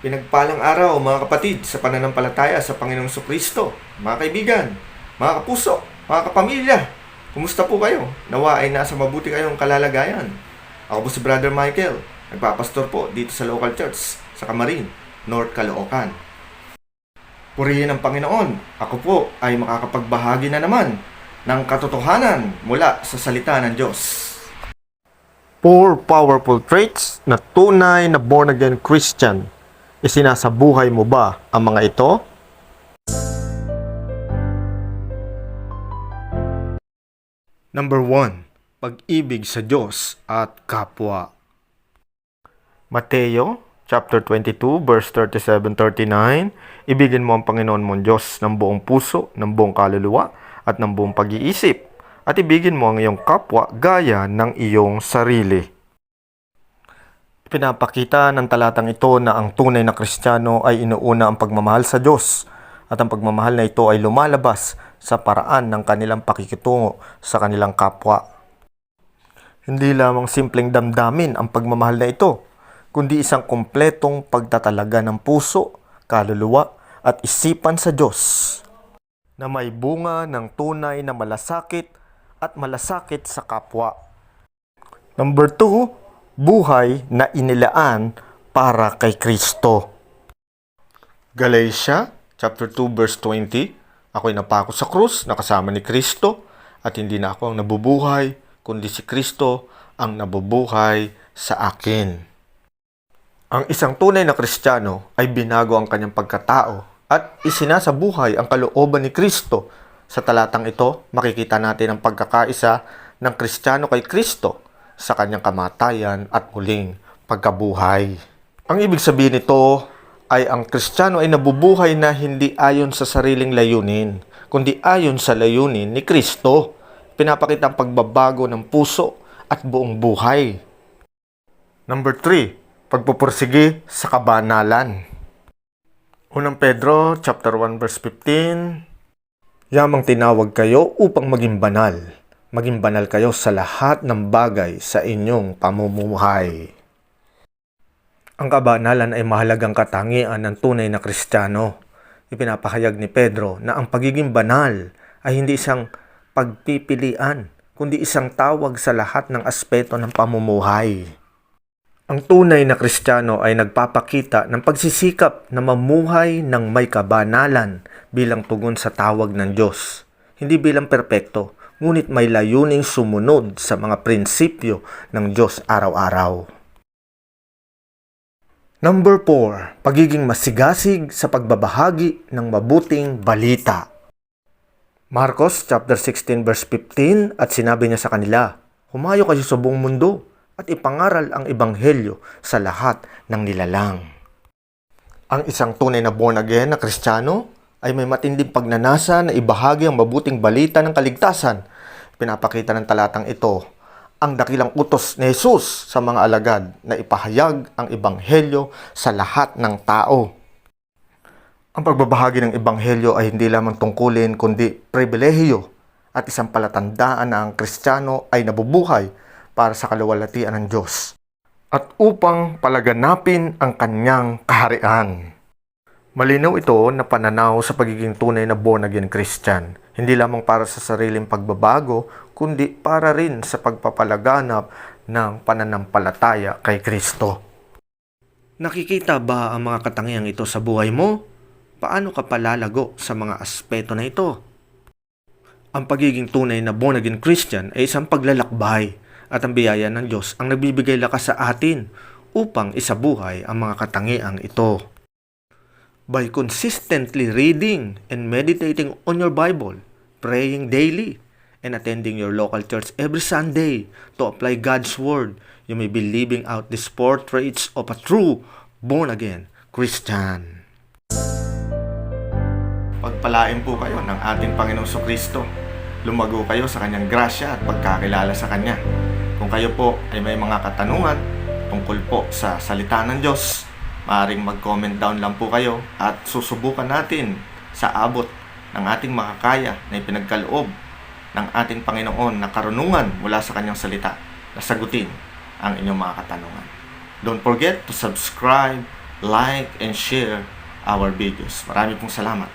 Pinagpalang araw mga kapatid sa pananampalataya sa Panginoong Kristo, mga kaibigan, mga kapuso, mga kapamilya. Kumusta po kayo? Nawa ay nasa mabuti kayong kalalagayan. Ako po si Brother Michael, nagpapastor po dito sa local church sa Camarin, North Caloocan. Purihin ang Panginoon, ako po ay makakapagbahagi na naman ng katotohanan mula sa salita ng Diyos. 4 powerful traits na tunay na born-again Christian. Isinasabuhay mo ba ang mga ito? Number 1. Pag-ibig sa Diyos at kapwa. Mateo chapter 22 verse 37-39. Ibigin mo ang Panginoon mong Diyos ng buong puso, ng buong kaluluwa at ng buong pag-iisip. At ibigin mo ang iyong kapwa gaya ng iyong sarili. Pinapakita ng talatang ito na ang tunay na Kristiyano ay inuuna ang pagmamahal sa Diyos at ang pagmamahal na ito ay lumalabas sa paraan ng kanilang pakikitungo sa kanilang kapwa. Hindi lamang simpleng damdamin ang pagmamahal na ito, kundi isang kumpletong pagtatalaga ng puso, kaluluwa at isipan sa Diyos na may bunga ng tunay na malasakit at malasakit sa kapwa. Number 2, buhay na inilaan para kay Kristo. Galatia chapter 2 verse 20. Ako'y napako sa krus na kasama ni Kristo at hindi na ako ang nabubuhay kundi si Kristo ang nabubuhay sa akin. Ang isang tunay na Kristiyano ay binago ang kanyang pagkatao at isinasabuhay ang kalooban ni Kristo. Sa talatang ito, makikita natin ang pagkakaisa ng Kristiyano kay Kristo sa kanyang kamatayan at muling pagkabuhay. Ang ibig sabihin nito ay ang Kristiyano ay nabubuhay na hindi ayon sa sariling layunin, kundi ayon sa layunin ni Kristo. Pinapakita ang pagbabago ng puso at buong buhay. Number 3, pagpupursige sa kabanalan. Unang Pedro chapter 1 verse 15. Yamang tinawag kayo upang maging banal. Maging banal kayo sa lahat ng bagay sa inyong pamumuhay. Ang kabanalan ay mahalagang katangian ng tunay na Kristiyano. Ipinapahayag ni Pedro na ang pagiging banal ay hindi isang pagpipilian, kundi isang tawag sa lahat ng aspeto ng pamumuhay. Ang tunay na Kristiyano ay nagpapakita ng pagsisikap na mamuhay ng may kabanalan bilang tugon sa tawag ng Diyos. Hindi bilang perpekto, ngunit may layuning sumunod sa mga prinsipyo ng Diyos araw-araw. Number 4, pagiging masigasig sa pagbabahagi ng mabuting balita. Marcos chapter 16 verse 15, at sinabi niya sa kanila, humayo kayo sa buong mundo at ipangaral ang ebanghelyo sa lahat ng nilalang. Ang isang tunay na born again na Kristiyano ay may matinding pagnanasa na ibahagi ang mabuting balita ng kaligtasan. Pinapakita ng talatang ito ang dakilang utos ni Jesus sa mga alagad na ipahayag ang ebanghelyo sa lahat ng tao. Ang pagbabahagi ng ebanghelyo ay hindi lamang tungkulin kundi pribilehiyo at isang palatandaan na ang Kristiyano ay nabubuhay para sa kaluwalhatian ng Diyos at upang palaganapin ang kanyang kaharian. Malinaw ito na pananaw sa pagiging tunay na born-again Christian, hindi lamang para sa sariling pagbabago, kundi para rin sa pagpapalaganap ng pananampalataya kay Kristo. Nakikita ba ang mga katangiang ito sa buhay mo? Paano ka palalago sa mga aspeto na ito? Ang pagiging tunay na born-again Christian ay isang paglalakbay at ang biyaya ng Diyos ang nagbibigay lakas sa atin upang isabuhay ang mga katangiang ito. By consistently reading and meditating on your Bible, praying daily, and attending your local church every Sunday to apply God's Word, you may be living out these 4 traits of a true born-again Christian. Pagpalain po kayo ng ating Panginoong Kristo. Lumago kayo sa kanyang grasya at pagkakilala sa kanya. Kung kayo po ay may mga katanungan tungkol po sa salita ng Diyos, maaaring mag-comment down lang po kayo at susubukan natin sa abot ng ating makakaya na ipinagkaloob ng ating Panginoon na karunungan mula sa kanyang salita na sagutin ang inyong mga katanungan. Don't forget to subscribe like and share our videos. Marami pong salamat.